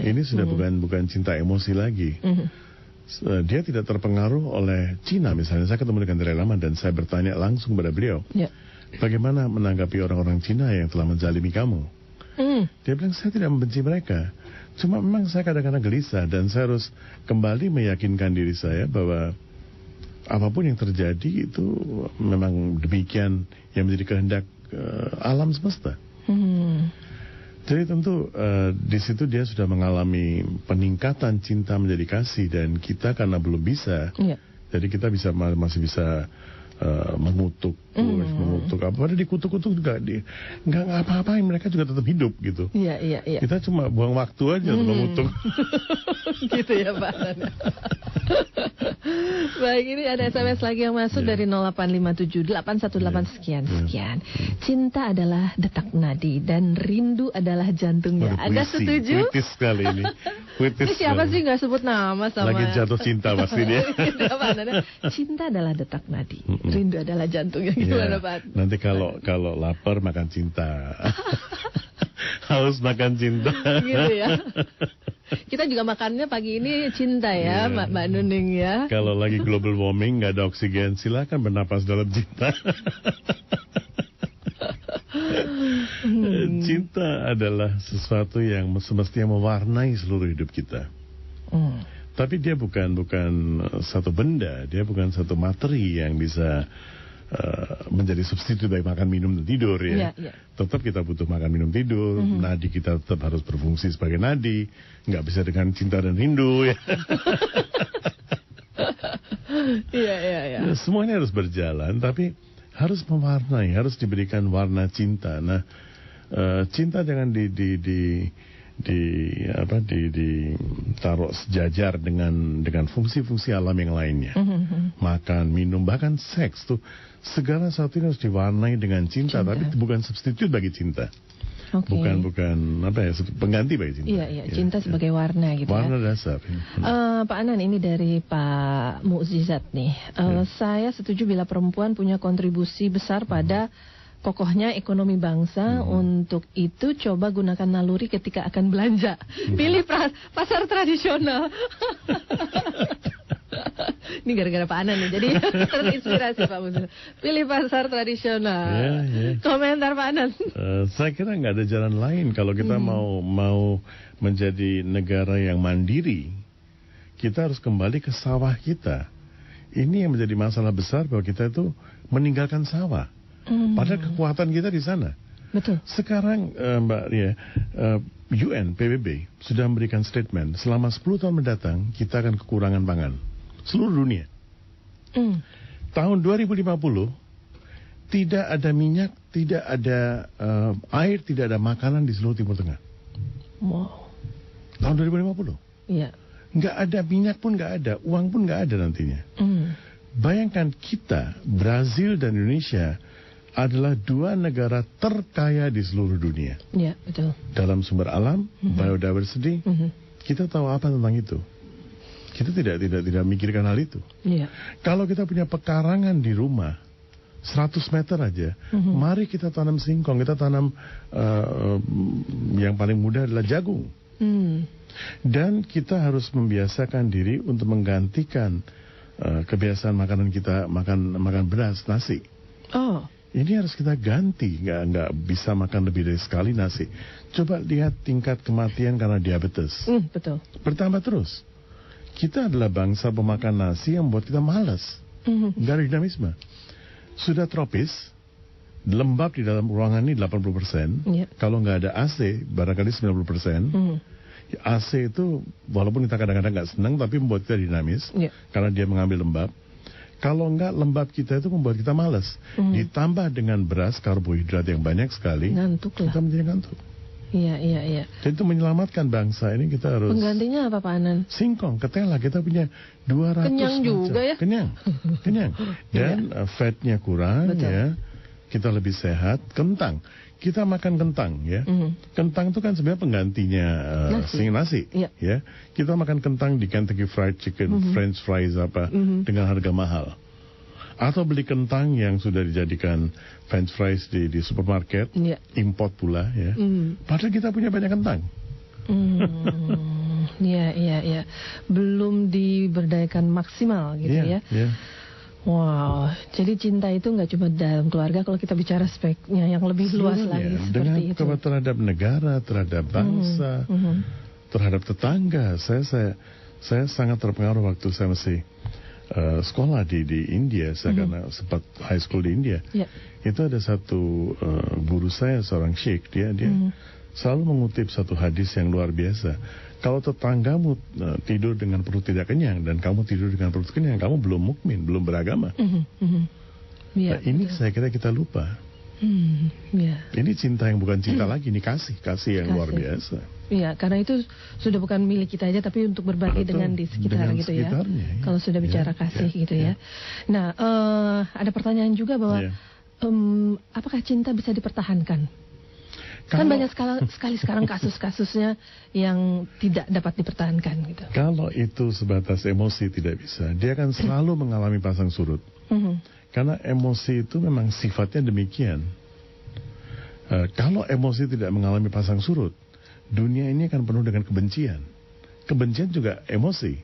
[SPEAKER 2] Ini sudah bukan cinta emosi lagi. Dia tidak terpengaruh oleh Cina misalnya. Saya ketemu dengan Dalai Lama dan saya bertanya langsung kepada beliau, bagaimana menanggapi orang-orang Cina yang telah menzalimi kamu? Dia bilang, saya tidak membenci mereka, cuma memang saya kadang-kadang gelisah dan saya harus kembali meyakinkan diri saya bahwa apapun yang terjadi itu memang demikian yang menjadi kehendak alam semesta. Jadi tentu di situ dia sudah mengalami peningkatan cinta menjadi kasih, dan kita karena belum bisa, jadi kita masih bisa mengutuk, padahal dikutuk-kutuk juga nggak apa-apain, mereka juga tetap hidup gitu. Kita cuma buang waktu aja untuk mengutuk.
[SPEAKER 1] Gitu ya Pak. Baik, ini ada SMS lagi yang masuk dari 08578118 sekian. Cinta adalah detak nadi dan rindu adalah jantungnya. Anda setuju?
[SPEAKER 2] Puitis sekali ini.
[SPEAKER 1] Ini siapa sih nggak sebut nama sama?
[SPEAKER 2] Lagi jatuh cinta pasti dia.
[SPEAKER 1] Cinta adalah detak nadi, rindu adalah jantungnya. Gimana Pak?
[SPEAKER 2] Nanti kalau lapar makan cinta. Haus makan cinta.
[SPEAKER 1] Gitu ya. Kita juga makannya pagi ini cinta ya, Mbak Nuning ya.
[SPEAKER 2] Kalau lagi global warming, nggak ada oksigen, silakan bernapas dalam cinta. Cinta adalah sesuatu yang semestinya mewarnai seluruh hidup kita. Tapi dia bukan satu benda, dia bukan satu materi yang bisa menjadi substitut dari makan, minum, dan tidur ya. Tetap kita butuh makan, minum, tidur. Nadi kita tetap harus berfungsi sebagai nadi. Nggak bisa dengan cinta dan rindu ya. Semuanya harus berjalan, tapi harus mewarnai, harus diberikan warna cinta. Nah, cinta jangan ditaruh sejajar dengan fungsi-fungsi alam yang lainnya. Makan, minum, bahkan seks tuh segala sesuatu harus diwarnai dengan cinta. Tapi bukan substitut bagi cinta. Bukan pengganti bagi cinta.
[SPEAKER 1] Cinta sebagai warna gitu.
[SPEAKER 2] Warna dasar.
[SPEAKER 1] Pak Anan, ini dari Pak Mukjizat nih. Saya setuju bila perempuan punya kontribusi besar pada kokohnya ekonomi bangsa. Untuk itu coba gunakan naluri ketika akan belanja. Pilih pasar tradisional. Ini gara-gara Pak Anan nih, jadi terinspirasi Pak Musa. Pilih pasar tradisional. Komentar Pak Anan.
[SPEAKER 2] Saya kira nggak ada jalan lain kalau kita mau menjadi negara yang mandiri. Kita harus kembali ke sawah kita. Ini yang menjadi masalah besar bahwa kita itu meninggalkan sawah. Padahal kekuatan kita di sana.
[SPEAKER 1] Betul.
[SPEAKER 2] Sekarang Mbak Ria, UN, PBB sudah memberikan statement selama 10 tahun mendatang kita akan kekurangan pangan seluruh dunia. Tahun 2050 tidak ada minyak, tidak ada air, tidak ada makanan di seluruh Timur Tengah.
[SPEAKER 1] Wow.
[SPEAKER 2] Tahun 2050.
[SPEAKER 1] Iya.
[SPEAKER 2] Nggak ada minyak pun nggak ada, uang pun nggak ada nantinya. Bayangkan kita, Brazil dan Indonesia adalah 2 negara terkaya di seluruh dunia.
[SPEAKER 1] Iya, betul.
[SPEAKER 2] Dalam sumber alam, biodiversity, kita tahu apa tentang itu? Kita tidak mikirkan hal itu.
[SPEAKER 1] Iya.
[SPEAKER 2] Kalau kita punya pekarangan di rumah 100 meter aja, mari kita tanam singkong, kita tanam yang paling mudah adalah jagung. Dan kita harus membiasakan diri untuk menggantikan kebiasaan makanan kita, makan beras, nasi. Ini harus kita ganti, nggak bisa makan lebih dari sekali nasi. Coba lihat tingkat kematian karena diabetes.
[SPEAKER 1] Betul.
[SPEAKER 2] Bertambah terus. Kita adalah bangsa pemakan nasi yang membuat kita malas. Nggak ada dinamisme. Sudah tropis, lembab di dalam ruangan ini 80%. Kalau nggak ada AC, barangkali 90%. AC itu walaupun kita kadang-kadang nggak senang, tapi membuat kita dinamis. Karena dia mengambil lembab. Kalau enggak, lembab kita itu membuat kita malas. Ditambah dengan beras, karbohidrat yang banyak sekali,
[SPEAKER 1] ngantuk lah.
[SPEAKER 2] Kita menjadi ngantuk.
[SPEAKER 1] Iya.
[SPEAKER 2] Jadi itu menyelamatkan bangsa ini kita harus.
[SPEAKER 1] Penggantinya apa Pak Anan?
[SPEAKER 2] Singkong, ketela. Kita punya 200
[SPEAKER 1] kenyang juga ya?
[SPEAKER 2] Kenyang. Dan fatnya kurang. Betul. Ya. Kita lebih sehat. Kentang. Kita makan kentang ya. Kentang itu kan sebenarnya penggantinya nasi. Ya. Kita makan kentang di Kentucky Fried Chicken, French fries dengan harga mahal. Atau beli kentang yang sudah dijadikan French fries di supermarket, import pula ya. Padahal kita punya banyak kentang.
[SPEAKER 1] Iya. Belum diberdayakan maksimal gitu ya. Wow, jadi cinta itu nggak cuma dalam keluarga, kalau kita bicara speknya yang lebih luas lagi seperti itu.
[SPEAKER 2] Dengan terhadap negara, terhadap bangsa, terhadap tetangga. Saya sangat terpengaruh waktu saya masih sekolah di India, karena sempat high school di India. Itu ada satu guru saya, seorang syekh, dia selalu mengutip satu hadis yang luar biasa. Kalau tetanggamu tidur dengan perut tidak kenyang dan kamu tidur dengan perut kenyang, kamu belum mukmin, belum beragama. Nah, ini saya kira kita lupa. Ini cinta yang bukan cinta lagi, ini kasih yang luar biasa.
[SPEAKER 1] Iya, karena itu sudah bukan milik kita aja, tapi untuk berbagi dengan di sekitar gitu ya. Kalau sudah bicara kasih gitu ya. Nah, ada pertanyaan juga bahwa apakah cinta bisa dipertahankan? Kan banyak sekali sekarang kasus-kasusnya yang tidak dapat dipertahankan gitu.
[SPEAKER 2] Kalau itu sebatas emosi tidak bisa. Dia akan selalu mengalami pasang surut. Karena emosi itu memang sifatnya demikian. Kalau emosi tidak mengalami pasang surut, dunia ini akan penuh dengan kebencian. Kebencian juga emosi.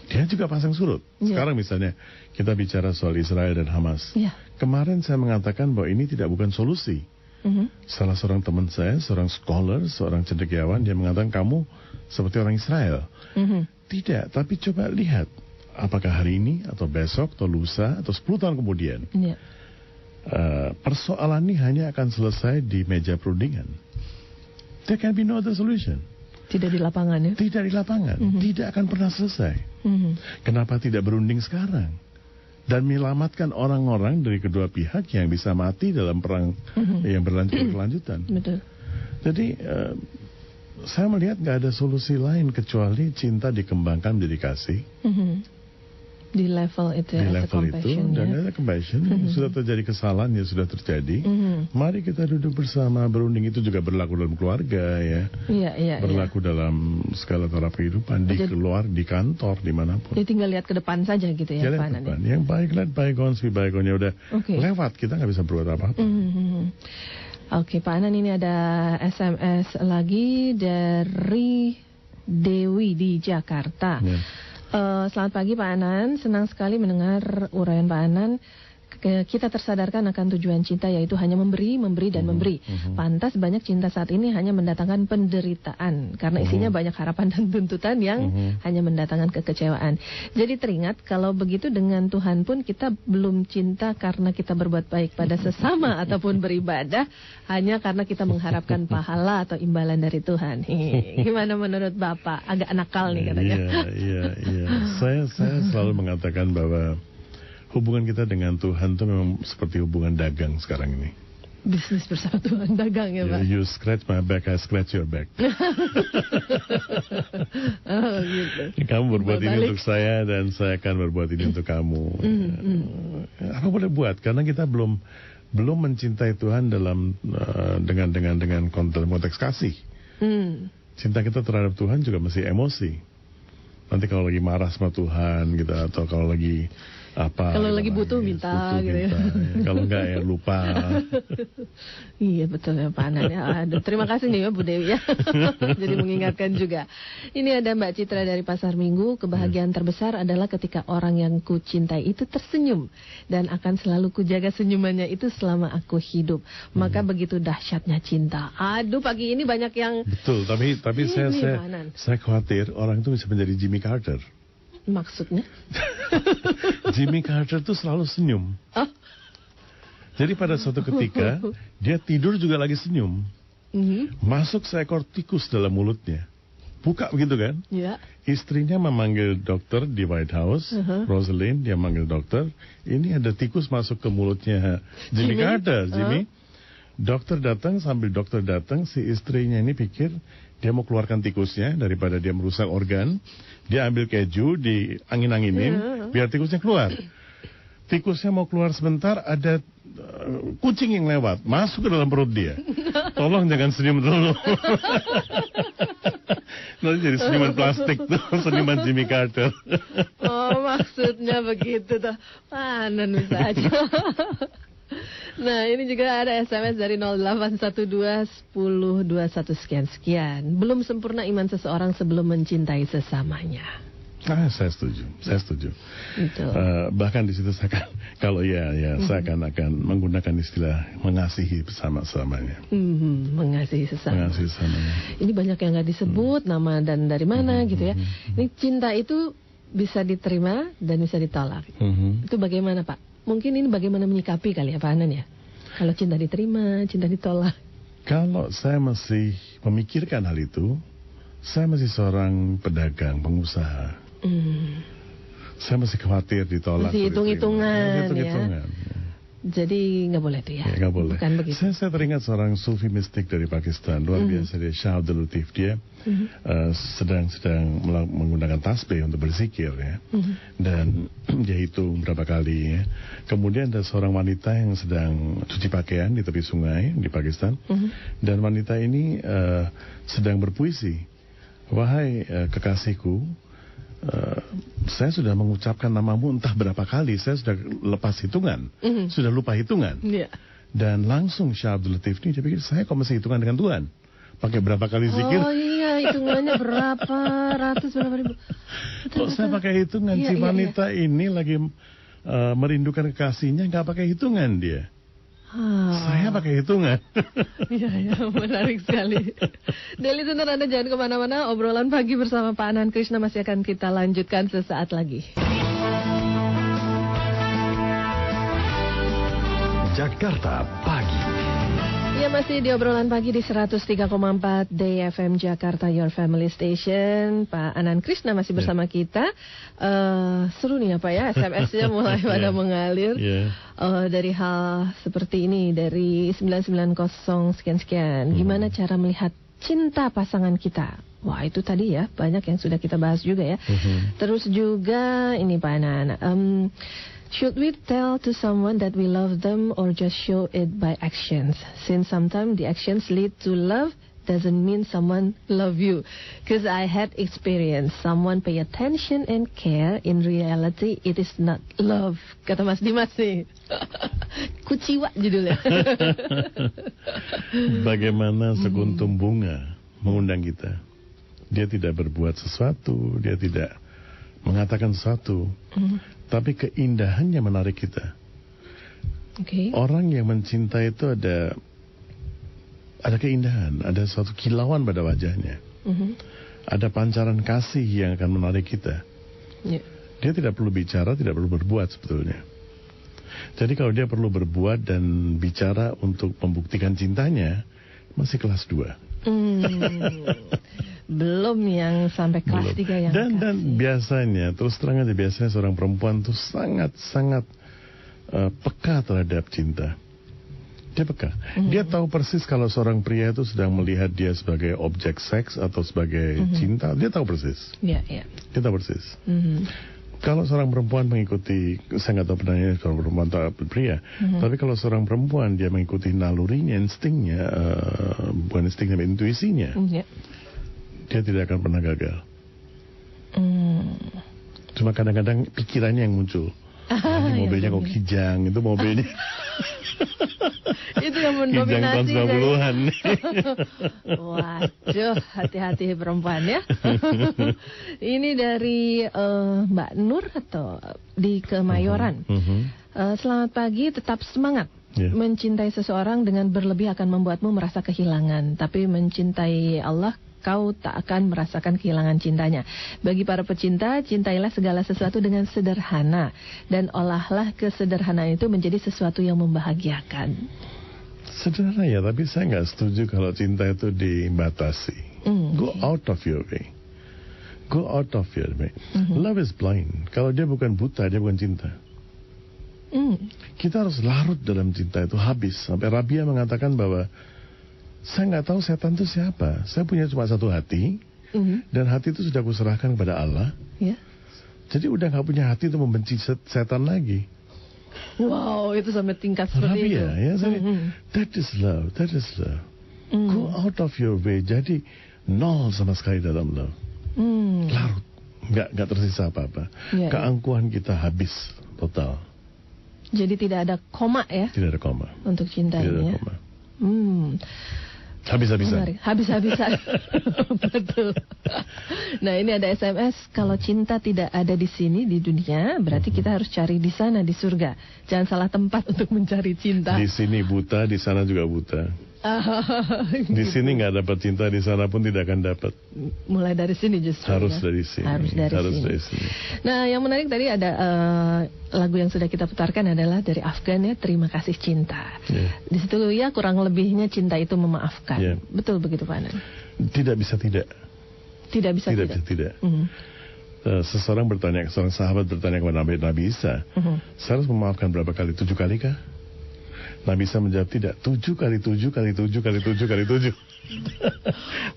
[SPEAKER 2] Dia juga pasang surut. Sekarang misalnya kita bicara soal Israel dan Hamas. Kemarin saya mengatakan bahwa ini bukan solusi. Salah seorang teman saya, seorang scholar, seorang cendekiawan, dia mengatakan kamu seperti orang Israel. Tidak, tapi coba lihat apakah hari ini atau besok atau lusa atau 10 tahun kemudian persoalan ini hanya akan selesai di meja perundingan. There can be no other solution.
[SPEAKER 1] Tidak di lapangan ya?
[SPEAKER 2] Tidak di lapangan, tidak akan pernah selesai. Kenapa tidak berunding sekarang? Dan menyelamatkan orang-orang dari kedua pihak yang bisa mati dalam perang yang berkelanjutan.
[SPEAKER 1] Betul.
[SPEAKER 2] Jadi saya melihat nggak ada solusi lain kecuali cinta dikembangkan menjadi kasih.
[SPEAKER 1] Di level itu ya,
[SPEAKER 2] di level itu, dan ada compassion. Sudah terjadi kesalahan, ya sudah terjadi. Mari kita duduk bersama, berunding. Itu juga berlaku dalam keluarga ya. Berlaku dalam segala taraf kehidupan, di keluar, di kantor, dimanapun.
[SPEAKER 1] Jadi tinggal lihat ke depan saja gitu ya, Pak Anan.
[SPEAKER 2] Yang baik lihat bygone, be bygone, ya udah lewat, kita nggak bisa berbuat apa-apa.
[SPEAKER 1] Oke, Pak Anan, ini ada SMS lagi dari Dewi di Jakarta. Selamat pagi Pak Anan, senang sekali mendengar uraian Pak Anan. Kita tersadarkan akan tujuan cinta, yaitu hanya memberi, memberi, dan memberi. Pantas banyak cinta saat ini hanya mendatangkan penderitaan, karena isinya banyak harapan dan tuntutan yang hanya mendatangkan kekecewaan. Jadi teringat, kalau begitu dengan Tuhan pun kita belum cinta karena kita berbuat baik pada sesama ataupun beribadah hanya karena kita mengharapkan pahala atau imbalan dari Tuhan. Gimana menurut Bapak? Agak nakal nih katanya.
[SPEAKER 2] Iya. Saya selalu mengatakan bahwa hubungan kita dengan Tuhan itu memang seperti hubungan dagang sekarang ini.
[SPEAKER 1] Bisnis bersama Tuhan, dagang ya Pak?
[SPEAKER 2] You scratch my back, I scratch your back.
[SPEAKER 1] Oh gitu.
[SPEAKER 2] Kamu berbuat ini untuk saya dan saya akan berbuat ini untuk kamu. Apa boleh buat? Karena kita belum mencintai Tuhan dengan konteks kasih. Cinta kita terhadap Tuhan juga masih emosi. Nanti kalau lagi marah sama Tuhan gitu, atau kalau lagi kalau
[SPEAKER 1] lagi butuh minta gitu ya.
[SPEAKER 2] Kalau enggak ya lupa.
[SPEAKER 1] Iya betul ya Pak Anan ya. Aduh, terima kasih nih ya Bu Dewi ya. Jadi mengingatkan juga. Ini ada Mbak Citra dari Pasar Minggu. Kebahagiaan terbesar adalah ketika orang yang ku cintai itu tersenyum, dan akan selalu kujaga senyumannya itu selama aku hidup. Maka begitu dahsyatnya cinta. Aduh, pagi ini banyak yang
[SPEAKER 2] betul, tapi saya khawatir orang itu bisa menjadi Jimmy Carter.
[SPEAKER 1] Maksudnya?
[SPEAKER 2] Jimmy Carter tuh selalu senyum. Jadi pada suatu ketika dia tidur juga lagi senyum. Masuk seekor tikus dalam mulutnya. Buka begitu kan?
[SPEAKER 1] Ya.
[SPEAKER 2] Istrinya memanggil dokter di White House, Rosalind, dia manggil dokter. Ini ada tikus masuk ke mulutnya Jimmy Carter. Jimmy. Dokter datang, sambil dokter datang, si istrinya ini pikir dia mau keluarkan tikusnya daripada dia merusak organ. Dia ambil keju, di angin-anginin, biar tikusnya keluar. Tikusnya mau keluar sebentar, ada kucing yang lewat, masuk ke dalam perut dia. Tolong jangan senyum dulu. Nanti jadi senyuman plastik tuh, senyuman Jimmy Carter.
[SPEAKER 1] Oh, maksudnya begitu tuh. Mana bisa aja. Nah, ini juga ada SMS dari 0812-1021 sekian. Belum sempurna iman seseorang sebelum mencintai sesamanya.
[SPEAKER 2] Saya setuju. Bahkan di situ saya akan, saya akan menggunakan istilah mengasihi bersama-samanya.
[SPEAKER 1] Mengasihi sesama.
[SPEAKER 2] Mengasihi sesamanya.
[SPEAKER 1] Ini banyak yang nggak disebut nama dan dari mana gitu ya. Ini cinta itu bisa diterima dan bisa ditolak. Itu bagaimana Pak? Mungkin ini bagaimana menyikapi kali ya Pak Anan ya? Kalau cinta diterima, cinta ditolak.
[SPEAKER 2] Kalau saya masih memikirkan hal itu, saya masih seorang pedagang, pengusaha. Saya masih khawatir ditolak.
[SPEAKER 1] Masih hitung-hitungan ya. Jadi nggak boleh tuh ya?
[SPEAKER 2] Nggak boleh.
[SPEAKER 1] Bukan begitu.
[SPEAKER 2] Saya teringat seorang sufi mistik dari Pakistan, luar biasa, dia Shah Abdul Latif. Dia sedang menggunakan tasbih untuk berzikir ya, dan dia hitung berapa kali ya. Kemudian ada seorang wanita yang sedang cuci pakaian di tepi sungai di Pakistan, dan wanita ini sedang berpuisi, wahai kekasihku, saya sudah mengucapkan namamu entah berapa kali, saya sudah lepas hitungan, sudah lupa hitungan. Dan langsung Shah Abdul Latif ini dia pikir, saya kok masih hitungan dengan Tuhan? Pakai berapa kali zikir?
[SPEAKER 1] Oh iya, hitungannya berapa ratus, berapa ribu.
[SPEAKER 2] Kok saya pakai hitungan? Si wanita ini lagi merindukan kekasihnya, nggak pakai hitungan dia. Saya pakai hitungan.
[SPEAKER 1] Iya, menarik sekali. Daily Listener, Anda jangan kemana-mana. Obrolan pagi bersama Pak Anan Krishna masih akan kita lanjutkan sesaat lagi.
[SPEAKER 3] Jakarta Pagi.
[SPEAKER 1] Ya, masih di obrolan pagi di 103,4 Day FM Jakarta, Your Family Station. Pak Anan Krishna masih bersama kita. Seru nih apa ya, SMS-nya mulai pada mengalir. Dari hal seperti ini, dari 990 sekian-sekian. Gimana cara melihat cinta pasangan kita? Wah, itu tadi ya, banyak yang sudah kita bahas juga ya. Terus juga ini Pak Anan, should we tell to someone that we love them or just show it by actions? Since sometimes the actions lead to love doesn't mean someone love you. Because I had experience someone pay attention and care. In reality it is not love. Kata Mas Dimas nih. Kuciwa judulnya.
[SPEAKER 2] Bagaimana sekuntum bunga mengundang kita. Dia tidak berbuat sesuatu, dia tidak mengatakan sesuatu. Tapi keindahannya menarik kita. Orang yang mencintai itu ada keindahan, ada suatu kilauan pada wajahnya. Ada pancaran kasih yang akan menarik kita. Dia tidak perlu bicara, tidak perlu berbuat sebetulnya. Jadi kalau dia perlu berbuat dan bicara untuk membuktikan cintanya, masih kelas 2.
[SPEAKER 1] Belum yang sampai kelas 3 yang
[SPEAKER 2] dan biasanya, terus terang aja, biasanya seorang perempuan tuh sangat peka terhadap cinta. Dia peka. Dia tahu persis kalau seorang pria itu sedang melihat dia sebagai objek seks atau sebagai cinta. Dia tahu persis. Dia tahu persis. Kalau seorang perempuan mengikuti, saya nggak tahu penanya seorang perempuan atau pria, tapi kalau seorang perempuan dia mengikuti nalurinya, instingnya, bukan instingnya, intuisinya, dia tidak akan pernah gagal. Cuma kadang-kadang pikirannya yang muncul. Ini mobilnya kok kijang, itu mobilnya.
[SPEAKER 1] Itu yang mendominasi.
[SPEAKER 2] Kijang tahun 90-an.
[SPEAKER 1] Waduh, hati-hati perempuan ya. Ini dari Mbak Nur atau di Kemayoran. Selamat pagi, tetap semangat. Mencintai seseorang dengan berlebih akan membuatmu merasa kehilangan. Tapi mencintai Allah, kau tak akan merasakan kehilangan cintanya. Bagi para pecinta, cintailah segala sesuatu dengan sederhana. Dan olahlah kesederhanaan itu menjadi sesuatu yang membahagiakan.
[SPEAKER 2] Sederhana ya, tapi saya nggak setuju kalau cinta itu dibatasi. Go out of your way. Go out of your way. Love is blind. Kalau dia bukan buta, dia bukan cinta. Kita harus larut dalam cinta itu habis. Sampai Rabia mengatakan bahwa saya nggak tahu setan itu siapa. Saya punya cuma satu hati, dan hati itu sudah kuserahkan kepada Allah. Jadi udah nggak punya hati itu membenci setan lagi.
[SPEAKER 1] Wow, itu sampai tingkat seperti itu.
[SPEAKER 2] Ya, that is love, that is love. Go out of your way. Jadi nol sama sekali dalam love. Larut, nggak tersisa apa-apa. Keangkuhan kita habis total.
[SPEAKER 1] Jadi tidak ada koma ya?
[SPEAKER 2] Tidak ada koma.
[SPEAKER 1] Untuk cinta ini.
[SPEAKER 2] Tidak ada koma. Habis-habisan.
[SPEAKER 1] Habis-habisan. Betul. Nah, ini ada SMS, kalau cinta tidak ada di sini di dunia, berarti kita harus cari di sana di surga. Jangan salah tempat untuk mencari cinta.
[SPEAKER 2] Di sini buta, di sana juga buta. Di sini nggak dapat cinta, di sana pun tidak akan dapat.
[SPEAKER 1] Mulai dari sini justru.
[SPEAKER 2] Harus dari sini.
[SPEAKER 1] Harus dari sini. Nah, yang menarik tadi ada lagu yang sudah kita putarkan adalah dari Afgan ya, Terima Kasih Cinta. Di situ ya kurang lebihnya cinta itu memaafkan. Betul begitu Pak Anan?
[SPEAKER 2] Tidak bisa tidak.
[SPEAKER 1] Tidak bisa tidak.
[SPEAKER 2] Seorang sahabat bertanya kepada Nabi Isa, saya harus memaafkan berapa kali? 7 kali kah? Nabi Isa menjawab tidak. 7 kali 7 kali 7 kali 7 kali 7.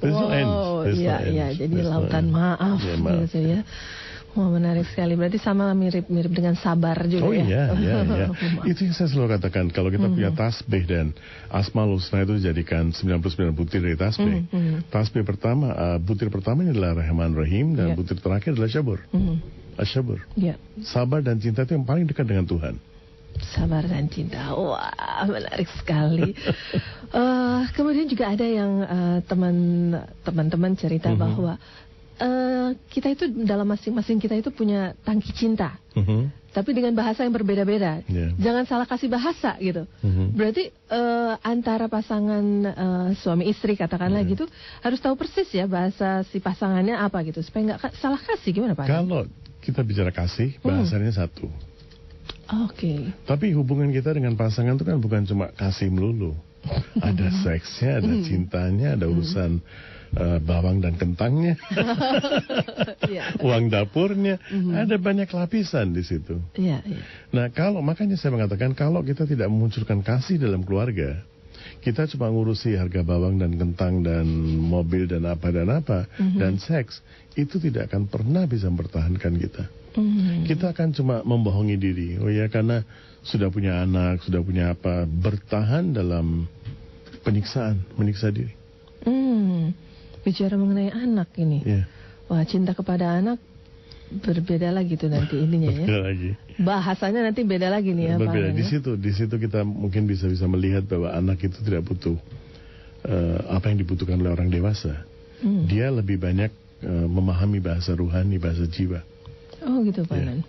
[SPEAKER 1] Wow, iya. Jadi lautan maaf gitu ya. Wah, menarik sekali. Berarti sama mirip-mirip dengan sabar juga ya.
[SPEAKER 2] Iya. Itu yang saya selalu katakan. Kalau kita punya tasbih dan Asmaul Husna itu dijadikan 99 butir dari tasbih. Tasbih pertama, butir pertamanya adalah Rahman Rahim, dan butir terakhir adalah Syabur. Asyabur. Sabar dan cinta itu yang paling dekat dengan Tuhan.
[SPEAKER 1] Sabar dan cinta. Wah, menarik sekali. Kemudian juga ada yang teman-teman cerita bahwa kita itu dalam masing-masing kita itu punya tangki cinta, tapi dengan bahasa yang berbeda-beda. Jangan salah kasih bahasa gitu. Berarti antara pasangan suami istri katakanlah gitu harus tahu persis ya bahasa si pasangannya apa gitu supaya nggak salah kasih. Gimana Pak?
[SPEAKER 2] Kalau kita bicara kasih, bahasanya satu.
[SPEAKER 1] Oke.
[SPEAKER 2] Tapi hubungan kita dengan pasangan itu kan bukan cuma kasih melulu. Ada seksnya, ada cintanya, ada urusan bawang dan kentangnya, uang dapurnya, ada banyak lapisan di situ. Nah, makanya saya mengatakan kalau kita tidak memunculkan kasih dalam keluarga, kita cuma ngurusi harga bawang dan kentang dan mobil dan apa dan seks, itu tidak akan pernah bisa mempertahankan kita. Kita akan cuma membohongi diri. Oh ya, karena sudah punya anak, sudah punya apa, bertahan dalam menyiksa diri.
[SPEAKER 1] Bicara mengenai anak ini, wah, cinta kepada anak berbeda lagi tuh nanti ininya ya.
[SPEAKER 2] Berbeda lagi.
[SPEAKER 1] Bahasanya nanti beda lagi nih ya.
[SPEAKER 2] Berbeda. Di situ kita mungkin bisa melihat bahwa anak itu tidak butuh apa yang dibutuhkan oleh orang dewasa. Dia lebih banyak memahami bahasa rohani, bahasa jiwa.
[SPEAKER 1] Oh gitu Pak Anan.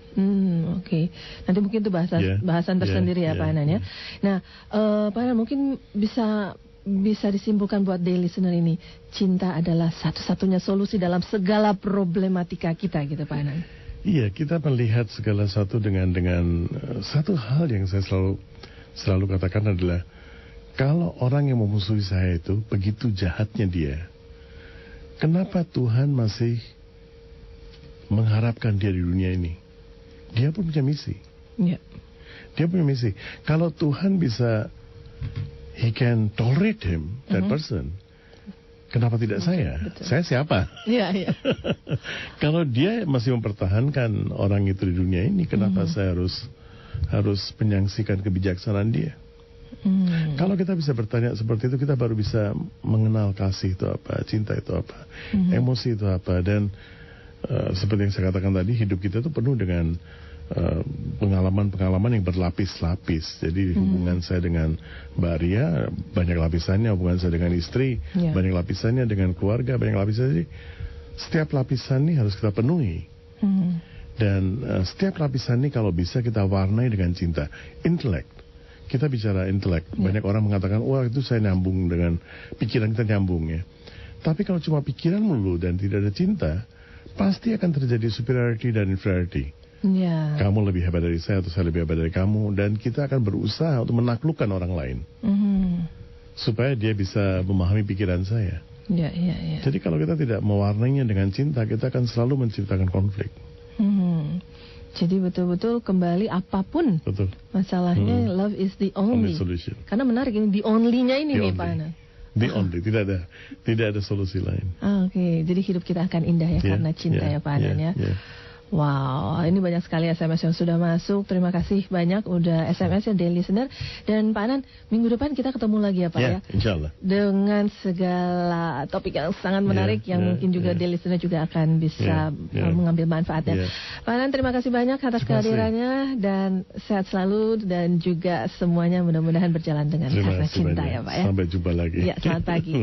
[SPEAKER 1] Oke. Nanti mungkin itu bahasan tersendiri ya Pak Anan ya. Nah, Pak Anan mungkin bisa disimpulkan buat daily listener ini, cinta adalah satu-satunya solusi dalam segala problematika kita gitu Pak Anan.
[SPEAKER 2] Iya, kita melihat segala sesuatu dengan satu hal yang saya selalu katakan adalah kalau orang yang memusuhi saya itu begitu jahatnya dia, kenapa Tuhan masih mengharapkan dia di dunia ini? Dia pun punya misi. Dia punya misi. Kalau Tuhan bisa, He can tolerate him, that person. Kenapa tidak saya?
[SPEAKER 1] Betul.
[SPEAKER 2] Saya siapa? Kalau dia masih mempertahankan orang itu di dunia ini, kenapa saya harus menyangsikan kebijaksanaan dia? Kalau kita bisa bertanya seperti itu, kita baru bisa mengenal kasih itu apa, cinta itu apa, emosi itu apa. Dan seperti yang saya katakan tadi, hidup kita itu penuh dengan pengalaman-pengalaman yang berlapis-lapis. Jadi hubungan saya dengan Mbak Ria banyak lapisannya, hubungan saya dengan istri banyak lapisannya, dengan keluarga banyak lapisannya. Jadi, setiap lapisan ini harus kita penuhi. Dan setiap lapisan ini kalau bisa kita warnai dengan cinta. Intelek. Kita bicara intelek. Banyak orang mengatakan, wah itu saya nyambung dengan pikiran, kita nyambung ya. Tapi kalau cuma pikiran melulu dan tidak ada cinta, pasti akan terjadi superiority dan inferiority. Kamu lebih hebat dari saya atau saya lebih hebat dari kamu, dan kita akan berusaha untuk menaklukkan orang lain supaya dia bisa memahami pikiran saya. Jadi kalau kita tidak mewarnainya dengan cinta, kita akan selalu menciptakan konflik.
[SPEAKER 1] Jadi betul-betul kembali apapun masalahnya, love is the only solution. Karena menarik ini, the only-nya ini nih Pak Anan.
[SPEAKER 2] The only, tidak ada solusi lain.
[SPEAKER 1] Oke, jadi hidup kita akan indah ya karena cinta ya Pak Anan ya. Wow, ini banyak sekali SMS yang sudah masuk. Terima kasih banyak udah SMS ya daily listener. Dan Pak Anan, minggu depan kita ketemu lagi ya Pak ya.
[SPEAKER 2] Insya Allah.
[SPEAKER 1] Dengan segala topik yang sangat menarik yang mungkin juga daily listener juga akan bisa mengambil manfaatnya. Pak Anan, terima kasih banyak atas kehadirannya dan sehat selalu, dan juga semuanya mudah-mudahan berjalan dengan karena cinta ya Pak ya.
[SPEAKER 2] Sampai jumpa lagi.
[SPEAKER 1] Ya, selamat pagi.